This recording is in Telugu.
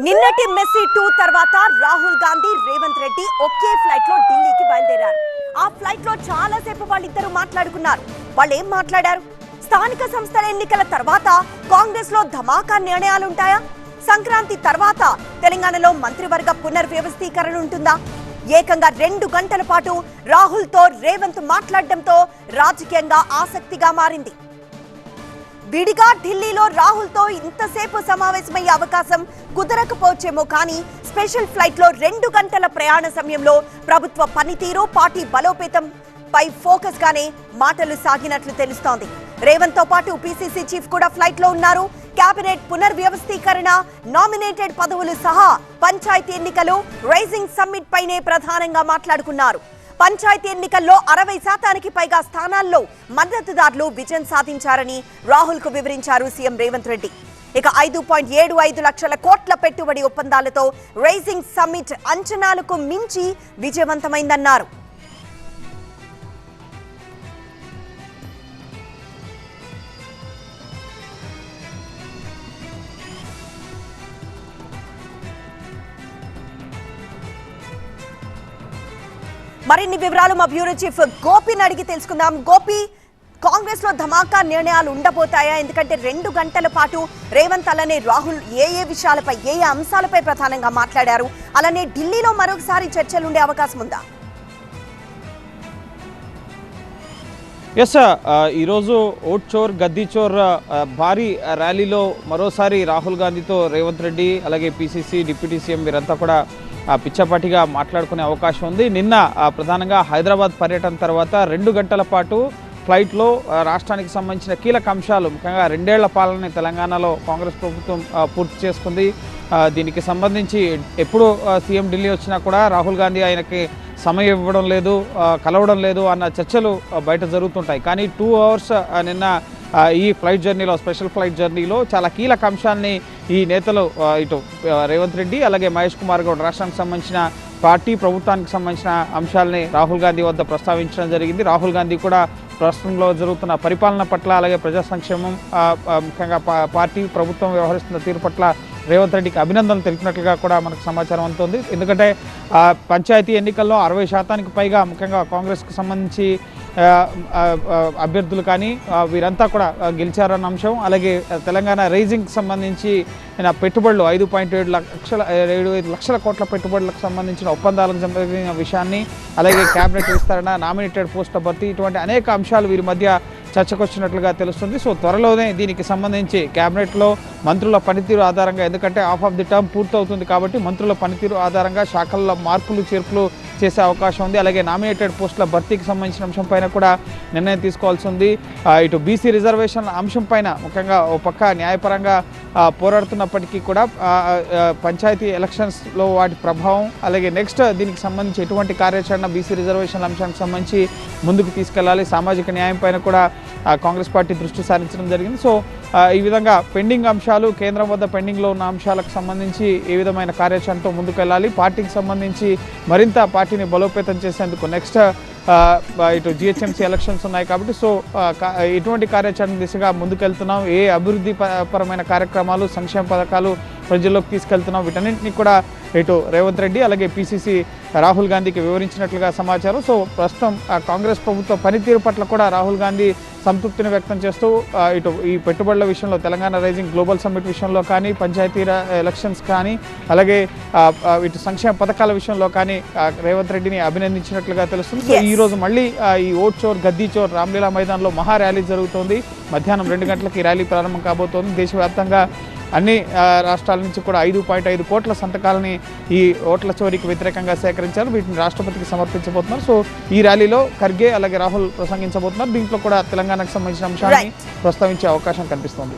నిన్నటి మెస్సీ 2 తర్వాత రాహుల్ గాంధీ రేవంత్ రెడ్డి ఒకే ఫ్లైట్ లో ఢిల్లీకి బయలుదేరారు. ఆ ఫ్లైట్ లో చాలా సేపు వాళ్ళిద్దరూ మాట్లాడుకున్నారు. వాళ్ళు ఏం మాట్లాడారు? స్థానిక సంస్థల ఎన్నికల తర్వాత కాంగ్రెస్ లో ధమాకా నిర్ణయాలుంటాయా? సంక్రాంతి తర్వాత తెలంగాణలో మంత్రివర్గ పునర్వ్యవస్థీకరణ ఉంటుందా? ఏకంగా 2 గంటల పాటు రాహుల్ తో రేవంత్ మాట్లాడడంతో రాజకీయంగా ఆసక్తిగా మారింది. విడిగా ఢిల్లీలో రాహుల్ తో ఇంతసేపు సమావేశమయ్యే అవకాశం కుదరకపోవచ్చేమో, కానీ స్పెషల్ ఫ్లైట్ లో 2 గంటల ప్రయాణ సమయంలో ప్రభుత్వ పనితీరు, పార్టీ బలోపేతం పై ఫోకస్ గానే మాటలు సాగినట్లు తెలుస్తోంది. రేవంత్ తో పాటు పిసిసి చీఫ్ కూడా ఫ్లైట్ లో ఉన్నారు. కేబినెట్ పునర్వ్యవస్థీకరణ, నామినేటెడ్ పదవులు సహా పంచాయతీ ఎన్నికలు, రైజింగ్ సమ్మిట్ పైనే ప్రధానంగా మాట్లాడుకున్నారు. పంచాయతీ ఎన్నికల్లో 60% పైగా స్థానాల్లో మద్దతుదారులు విజయం సాధించారని రాహుల్ కు వివరించారు సీఎం రేవంత్ రెడ్డి. ఇక 5.75 లక్షల కోట్ల పెట్టుబడి ఒప్పందాలతో రైజింగ్ సమ్మిట్ అంచనాలకు మించి విజయవంతమైందన్నారు. మరిన్ని వివరాలు మా బ్యూరో చీఫ్ గోపిని అడిగి తెలుసుకుందాం. గోపి, కాంగ్రెస్ లో ధమాకా నిర్ణయాలు ఉండబోతాయా? ఎందుకంటే 2 గంటల పాటు రేవంత్ అలానే రాహుల్ ఏ విషయాలపై, ఏ అంశాలపై ప్రధానంగా మాట్లాడారు? అలానే ఢిల్లీలో మరొకసారి చర్చలు ఉండే అవకాశం ఉందా? ఎస్, ఈరోజు ఓట్ చోర్ గద్దీ చోర్ భారీ ర్యాలీలో మరోసారి రాహుల్ గాంధీతో రేవంత్ రెడ్డి అలాగే పిసిసి డిప్యూటీ సీఎం వీరంతా కూడా పిచ్చపాటిగా మాట్లాడుకునే అవకాశం ఉంది. నిన్న ప్రధానంగా హైదరాబాద్ పర్యటన తర్వాత 2 గంటల పాటు ఫ్లైట్లో రాష్ట్రానికి సంబంధించిన కీలక అంశాలు, ముఖ్యంగా 2 ఏళ్ల పాలన తెలంగాణలో కాంగ్రెస్ ప్రభుత్వం పూర్తి చేసుకుంది. దీనికి సంబంధించి ఎప్పుడు సీఎం ఢిల్లీ వచ్చినా కూడా రాహుల్ గాంధీ ఆయనకి సమయం ఇవ్వడం లేదు, కలవడం లేదు అన్న చర్చలు బయట జరుగుతుంటాయి. కానీ 2 అవర్స్ నిన్న ఈ ఫ్లైట్ జర్నీలో, స్పెషల్ ఫ్లైట్ జర్నీలో చాలా కీలక అంశాన్ని ఈ నేతలు, ఇటు రేవంత్ రెడ్డి అలాగే మహేష్ కుమార్ గౌడ్, రాష్ట్రానికి సంబంధించిన పార్టీ, ప్రభుత్వానికి సంబంధించిన అంశాలని రాహుల్ గాంధీ వద్ద ప్రస్తావించడం జరిగింది. రాహుల్ గాంధీ కూడా రాష్ట్రంలో జరుగుతున్న పరిపాలన పట్ల అలాగే ప్రజా సంక్షేమం, ముఖ్యంగా పార్టీ ప్రభుత్వం వ్యవహరిస్తున్న తీరు పట్ల రేవంత్ రెడ్డికి అభినందనలు తెలిపినట్లుగా కూడా మనకు సమాచారం అందుతుంది. ఎందుకంటే పంచాయతీ ఎన్నికల్లో 60% పైగా ముఖ్యంగా కాంగ్రెస్కి సంబంధించి అభ్యర్థులు కానీ వీరంతా కూడా గెలిచారన్న అంశం, అలాగే తెలంగాణ రైజింగ్కి సంబంధించి పెట్టుబడులు 5.75 లక్షల కోట్ల పెట్టుబడులకు సంబంధించిన ఒప్పందాలకు సంబంధించిన విషయాన్ని, అలాగే క్యాబినెట్ విస్తరణ, నామినేటెడ్ పోస్టుల భర్తీ, ఇటువంటి అనేక అంశాలు వీరి మధ్య చర్చకు వచ్చినట్లుగా తెలుస్తుంది. సో త్వరలోనే దీనికి సంబంధించి క్యాబినెట్లో మంత్రుల పనితీరు ఆధారంగా, ఎందుకంటే హాఫ్ ఆఫ్ ది టర్మ్ పూర్తవుతుంది కాబట్టి మంత్రుల పనితీరు ఆధారంగా శాఖల్లో మార్పులు చేర్పులు చేసే అవకాశం ఉంది. అలాగే నామినేటెడ్ పోస్టుల భర్తీకి సంబంధించిన అంశం పైన కూడా నిర్ణయం తీసుకోవాల్సి ఉంది. ఇటు బీసీ రిజర్వేషన్ల అంశం పైన ముఖ్యంగా ఓ పక్క న్యాయపరంగా పోరాడుతున్నప్పటికీ కూడా పంచాయతీ ఎలక్షన్స్లో వాటి ప్రభావం, అలాగే నెక్స్ట్ దీనికి సంబంధించి ఎటువంటి కార్యాచరణ బీసీ రిజర్వేషన్ల అంశానికి సంబంధించి ముందుకు తీసుకెళ్లాలి, సామాజిక న్యాయం పైన కూడా కాంగ్రెస్ పార్టీ దృష్టి సారించడం జరిగింది. సో ఈ విధంగా పెండింగ్ అంశాలు, కేంద్రం వద్ద పెండింగ్లో ఉన్న అంశాలకు సంబంధించి ఏ విధమైన కార్యాచరణతో ముందుకు వెళ్ళాలి, పార్టీకి సంబంధించి మరింత పార్టీని బలోపేతం చేసేందుకు నెక్స్ట్ ఇటు జిహెచ్ఎంసీ ఎలక్షన్స్ ఉన్నాయి కాబట్టి సో ఎటువంటి కార్యాచరణ దిశగా ముందుకెళ్తున్నాం, ఏ అభివృద్ధి పరమైన కార్యక్రమాలు, సంక్షేమ పథకాలు ప్రజల్లోకి తీసుకెళ్తున్నాం, వీటన్నింటినీ కూడా ఇటు రేవంత్ రెడ్డి అలాగే పిసిసి రాహుల్ గాంధీకి వివరించినట్లుగా సమాచారం. సో ప్రస్తుతం కాంగ్రెస్ ప్రభుత్వ పనితీరు పట్ల కూడా రాహుల్ గాంధీ సంతృప్తిని వ్యక్తం చేస్తూ ఇటు ఈ పెట్టుబడుల విషయంలో, తెలంగాణ రైజింగ్ గ్లోబల్ సమ్మిట్ విషయంలో కానీ, పంచాయతీ ఎలక్షన్స్ కానీ, అలాగే ఇటు సంక్షేమ పథకాల విషయంలో కానీ రేవంత్ రెడ్డిని అభినందించినట్లుగా తెలుస్తుంది. సో ఈ రోజు మళ్ళీ ఈ ఓట్ చోర్ గద్దీ చోర్ రామ్లీలా మైదాన్లో మహా ర్యాలీ జరుగుతోంది. మధ్యాహ్నం 2 గంటలకి ర్యాలీ ప్రారంభం కాబోతోంది. దేశవ్యాప్తంగా అన్ని రాష్ట్రాల నుంచి కూడా 5.5 కోట్ల సంతకాలని ఈ ఓట్ల చోరీకి వ్యతిరేకంగా సేకరించారు. వీటిని రాష్ట్రపతికి సమర్పించబోతున్నారు. సో ఈ ర్యాలీలో ఖర్గే అలాగే రాహుల్ ప్రసంగించబోతున్నారు. దీంట్లో కూడా తెలంగాణకు సంబంధించిన అంశాన్ని ప్రస్తావించే అవకాశం కనిపిస్తోంది.